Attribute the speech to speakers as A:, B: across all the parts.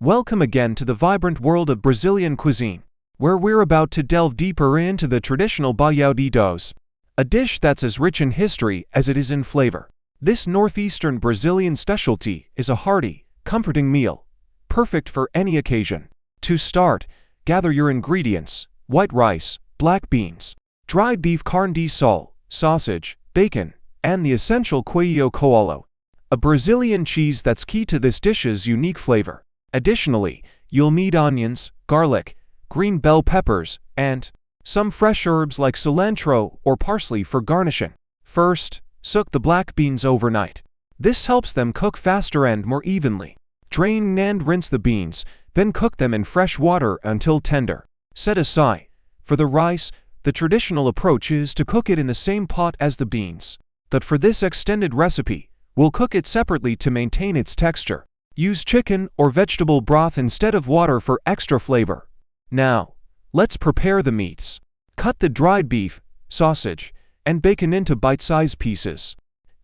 A: Welcome again to the vibrant world of Brazilian cuisine, where we're about to delve deeper into the traditional Baiao de Dois, a dish that's as rich in history as it is in flavor. This northeastern Brazilian specialty is a hearty, comforting meal, perfect for any occasion. To start, gather your ingredients: white rice, black beans, dried beef carne de sol, sausage, bacon, and the essential queijo coalho, a Brazilian cheese that's key to this dish's unique flavor. Additionally, you'll need onions, garlic, green bell peppers, and some fresh herbs like cilantro or parsley for garnishing. First, soak the black beans overnight. This helps them cook faster and more evenly. Drain and rinse the beans, then cook them in fresh water until tender. Set aside. For the rice, the traditional approach is to cook it in the same pot as the beans. But for this extended recipe, we'll cook it separately to maintain its texture. Use chicken or vegetable broth instead of water for extra flavor. Now, let's prepare the meats. Cut the dried beef, sausage, and bacon into bite-sized pieces.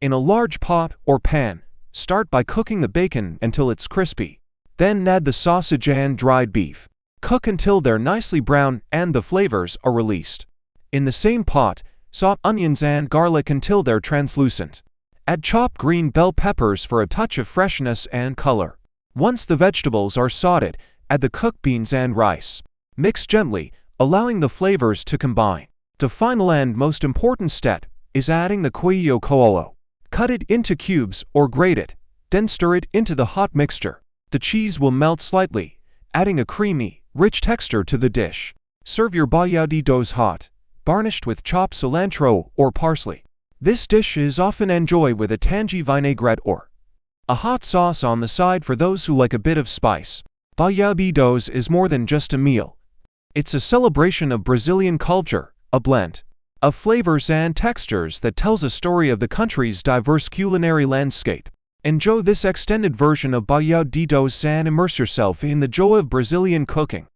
A: In a large pot or pan, start by cooking the bacon until it's crispy. Then add the sausage and dried beef. Cook until they're nicely brown and the flavors are released. In the same pot, saute onions and garlic until they're translucent. Add chopped green bell peppers for a touch of freshness and color. Once the vegetables are sauteed, add the cooked beans and rice. Mix gently, allowing the flavors to combine. The final and most important step is adding the queijo coalho. Cut it into cubes or grate it, then stir it into the hot mixture. The cheese will melt slightly, adding a creamy, rich texture to the dish. Serve your Baiao de Dois hot, garnished with chopped cilantro or parsley. This dish is often enjoyed with a tangy vinaigrette or a hot sauce on the side for those who like a bit of spice. Baiao de Dois is more than just a meal. It's a celebration of Brazilian culture, a blend of flavors and textures that tells a story of the country's diverse culinary landscape. Enjoy this extended version of Baiao de Dois and immerse yourself in the joy of Brazilian cooking.